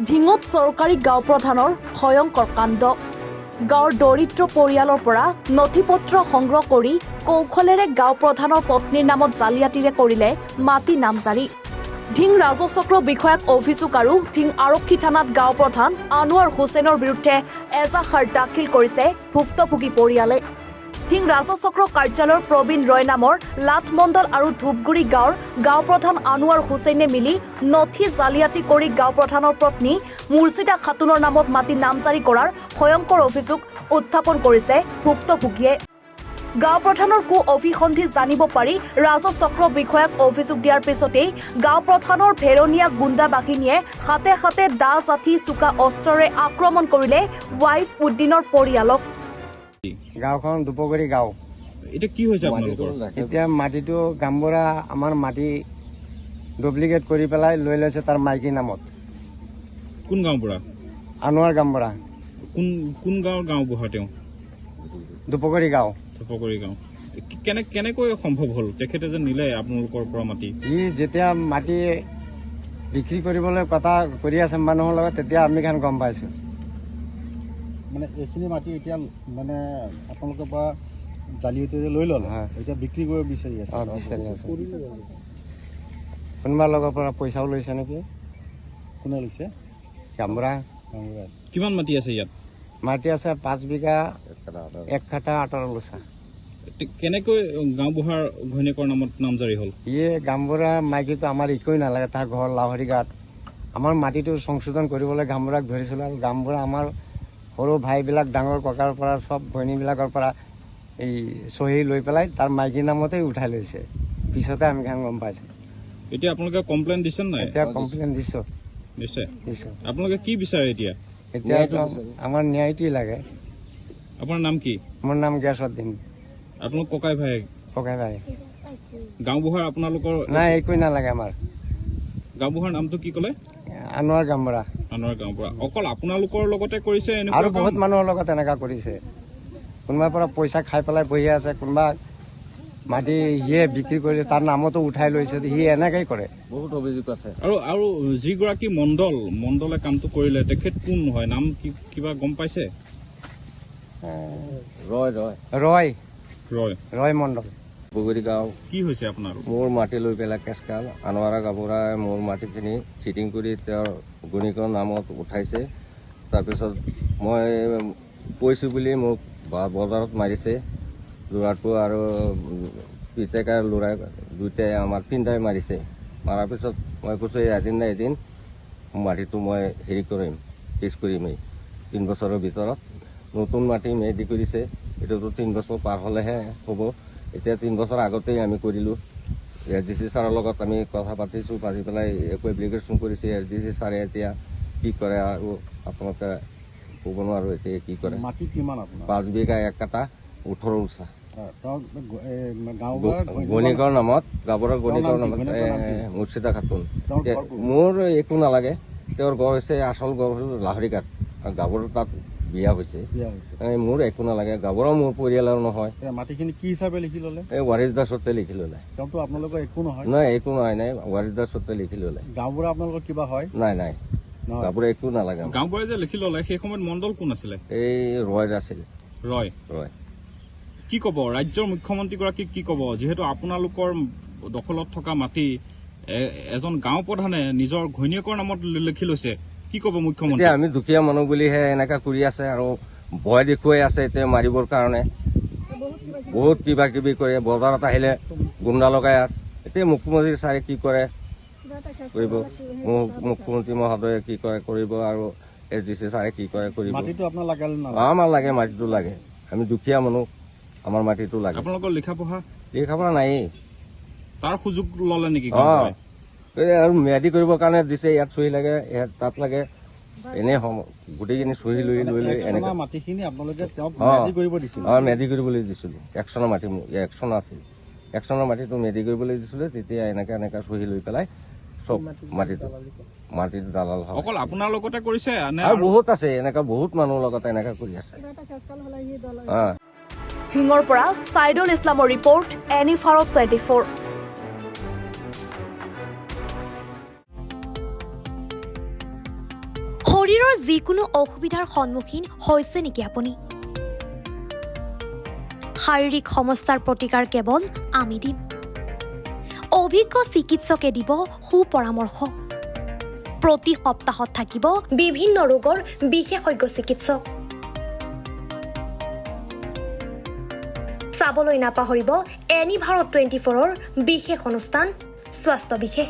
ঢিঙত চৰকাৰী গাঁও প্ৰধানৰ ভয়ংকৰ কাণ্ড গাঁৱৰ দৰিদ্ৰ পৰিয়ালৰ পৰা নথি-পত্ৰ সংগ্ৰহ কৰি কৌশলেৰে গাঁও প্ৰধানৰ পত্নীৰ নামত জালিয়াতিৰে কৰিলে মাটি নামজাৰি ঢিং ৰাজচক্ৰ বিষয়াক অভিযোগ আৰু ঢিং আৰক্ষী থানাত গাঁও প্ৰধান আনোৱাৰ হুছেইনৰ বিৰুদ্ধে এজাহাৰ দাখিল কৰিছে ভুক্তভোগী পৰিয়ালে ঢিং ৰাজচক্ৰ কাৰ্যালয়ৰ প্ৰবীণ ৰয় নামৰ লাটমণ্ডল আৰু ধূপগুৰি গাঁৱৰ গাঁও প্ৰধান আনোৱাৰ হুছেইনে মিলি নথি জালিয়াতি কৰি গাঁও প্ৰধানৰ পত্নী মুৰ্ছিদা খাতুনৰ নামত মাটি নামজাৰি কৰাৰ ভয়ংকৰ অভিযোগ উত্থাপন কৰিছে ভুক্তভোগীয়ে গাঁও প্ৰধানৰ কু অভিসন্ধি জানিব পাৰি ৰাজচক্ৰ বিষয়াক অভিযোগ দিয়াৰ পিছতেই গাঁও প্ৰধানৰ ভেৰনীয়া গুণ্ডা বাহিনীয়ে হাতে হাতে দা জাঠি চোকা অস্ত্ৰৰে আক্ৰমণ কৰিলে ৱাইজ উদ্দিনৰ পৰিয়ালক গাঁওখন দুপগুৰি গাঁও এটা কি হৈছে আপোনালোকৰ এতিয়া মাটিটো গামবুঢ়া আমাৰ মাটি ডুপ্লিকেট কৰি পেলাই লৈ লৈছে তাৰ মাইকীৰ নামত কোন গাঁও বুঢ়া আনোৱাৰ গামবুঢ়া কোন কোন গাঁৱৰ গাঁও বুঢ়া তেওঁ দুপগুৰি গাঁও থপগুৰি গাঁও কেনেকৈ সম্ভৱ হ'ল তেখেতে যে নিলে আপোনালোকৰ পৰা মাটি ই যেতিয়া মাটি বিক্ৰী কৰিবলৈ কথা কৰি আছে মানুহৰ লগত তেতিয়া আমি খান গম পাইছো মানে এইখিনি মাটি এতিয়া মানে আপোনালোকৰ পৰা জালিয়াতি লৈ ল'লে এতিয়া বিক্ৰী কৰিব বিচাৰি আছে কোনোবা লগৰ পৰা পইচাও লৈছে নেকি কোনে লৈছে গামবুঢ়া কিমান মাটি আছে ইয়াত মাটি আছে 5 বিঘা 1 কাঠা 18 লোচা কেনেকৈ গাঁও বুঢ়াৰ ঘৈণীয়েকৰ নামত নামজাৰি হ'ল ইয়ে গামবুঢ়া মাইকীটো আমাৰ একোৱেই নালাগে তাৰ ঘৰ লাহৰি গাঁৱত আমাৰ মাটিটো সংশোধন কৰিবলৈ গামবুঢ়াক ধৰিছিলোঁ আৰু গামবুঢ়া আমাৰ সৰু ভাইবিলাক ডাঙৰ ককাৰ পৰা চব ভৈনীবিলাকৰ পৰা এই চহী লৈ পেলাই তাৰ মাইকীৰ নামতেই উঠাই লৈছে পিছতে আমি খান গম পাইছোঁ এতিয়া আপোনালোকে কমপ্লেইন দিছে নাই এতিয়া কমপ্লেইন দিছোঁ দিছে আপোনালোকে কি বিচাৰে এতিয়া এতিয়া আমাৰ ন্যায়টোৱেই লাগে আপোনাৰ নাম কি মোৰ নাম গিয়াছুদ্দিন আপোনালোক ককাই ভাই ককাই ভাই গাঁও বুঢ়াৰ আপোনালোকৰ নাই একোৱেই নালাগে আমাৰ গাঁও বুঢ়াৰ নামটো কি ক'লে আনোৱাৰ গামবুঢ়া আনোৱাৰ গাঁও বুঢ়া অকল আপোনালোকৰ লগতে কৰিছে আৰু বহুত মানুহৰ লগত এনেকুৱা কৰিছে কোনোবাৰ পৰা পইচা খাই পেলাই বহি আছে কোনোবা মাটি সিয়ে বিক্ৰী কৰি তাৰ নামতো উঠাই লৈছে সি এনেকেই কৰে বহুত অভিযোগ আছে আৰু যিগৰাকী মণ্ডলে কামটো কৰিলে তেখেত কোন হয় নাম কিবা গম পাইছে ৰয় মণ্ডল বগৰী গাঁও কি হৈছে আপোনাৰ মোৰ মাটি লৈ পেলাই কেচকাল আনোৱাৰা গামবুঢ়াই মোৰ মাটিখিনি চিটিং কৰি তেওঁৰ গণিকৰ নামত উঠাইছে তাৰপিছত মই কৈছোঁ বুলি মোক বজাৰত মাৰিছে ল'ৰাটো আৰু পিতেকাৰ ল'ৰা দুয়োটাই আমাৰ তিনিটাই মাৰিছে মাৰাৰ পিছত মই কৈছোঁ এদিন না এদিন মাটিটো মই হেৰি কৰিম কেছ কৰিমেই 3 বছৰৰ ভিতৰত নতুন মাটি মেদি কৰিছে এইটোতো 3 বছৰ পাৰ হ'লেহে হ'ব এতিয়া 3 বছৰ আগতেই আমি কৰিলোঁ SDC ছাৰৰ লগত আমি কথা পাতিছোঁ পাতি পেলাই একো এপ্লিকেশ্যন কৰিছে SDC ছাৰে এতিয়া কি কৰে আৰু আপোনালোকে ক'ব নোৱাৰোঁ এতিয়া কি কৰে মাটি কিমান আপোনাৰ 5 বিঘা 1 কাঠা 18 লোচা গণিকৰ নামত গাঁৱৰ গণিকৰ নামত মুৰ্ছিদা খাতুন মোৰ একো নালাগে তেওঁৰ ঘৰ হৈছে আচল ঘৰ হ'ল লাহৰিঘাট আৰু গাঁৱৰ তাত বিয়া হৈছে মোৰ একো নালাগে গাঁৱৰ মোৰ পৰিয়ালৰ নহয় মাটিখিনি কি হিচাপে লিখি ল'লে এই ৱাৰিছ দাসতে লিখি ল'লে তেওঁতো আপোনালোকৰ একো নহয় নাই একো নহয় নাই ৱাৰিছ দাসতে লিখি ল'লে গাঁওবুঢ়া আপোনালোকৰ কিবা হয় নাই গাঁৱৰ একো নালাগে গাঁও বুঢ়াই যে লিখি ল'লে সেই সময়ত মণ্ডল কোন আছিলে এই ৰয় আছিল ৰয় কি ক'ব ৰাজ্যৰ মুখ্যমন্ত্ৰীগৰাকীক কি ক'ব যিহেতু আপোনালোকৰ দখলত থকা মাটি এজন গাঁও প্ৰধানে নিজৰ ঘৈণীয়েকৰ নামত লিখি লৈছে কি ক'ব মুখ্যমন্ত্ৰী আমি দুখীয়া মানুহ বুলিহে এনেকা কৰি আছে আৰু ভয় দেখুৱাই আছে এতিয়া মাৰিবৰ কাৰণে বহুত কিবা কিবি কৰে বজাৰত আহিলে গুণ্ডা লগাই এতিয়া মুখ্যমন্ত্ৰী ছাৰে কি কৰে কৰিব মুখ্যমন্ত্ৰী মহোদয়ে কি কৰে কৰিব আৰু SDC ছাৰে কি কৰে কৰিব আমাৰ লাগে মাটিটো লাগে আমি দুখীয়া মানুহ আমাৰ মাটিটো লাগে আপোনালোকৰ লিখা পঢ়া নাই তাৰ সুযোগ ল'লে নেকি আৰু ম্যাদি কৰিবৰ কাৰণে দিছে ইয়াত চহী লাগে ইয়াত তাত লাগে এনে গোটেইখিনি চহী লৈ এনেকৈ মাটিখিনি আপোনালোকে ম্যাদি কৰিবলৈ দিছিলোঁ 1 চনৰ মাটি 1 চন আছিল 1 চনৰ মাটিটো ম্যাদি কৰিবলৈ দিছিলোঁ তেতিয়া এনেকা চহী লৈ পেলাই চব মাটিটো দালাল হয় অকল আপোনাৰ লগতে কৰিছে আৰু বহুত আছে এনেকা বহুত মানুহৰ লগত এনেকা কৰি আছে ঢিঙৰ পৰা ছাইদুল ইছলামৰ ৰিপৰ্ট এনিভাৰত 24 শৰীৰৰ যিকোনো অসুবিধাৰ সন্মুখীন হৈছে নেকি আপুনি? শাৰীৰিক সমস্যাৰ প্ৰতিকাৰ কেৱল আমি দিম। অভিজ্ঞ চিকিৎসকে দিব সুপৰামৰ্শ। প্ৰতি সপ্তাহত থাকিব বিভিন্ন ৰোগৰ বিশেষজ্ঞ চিকিৎসক। চাবলৈ নাপাহৰিব এনি ভাৰত 24ৰ বিশেষ অনুষ্ঠান স্বাস্থ্য বিশেষ।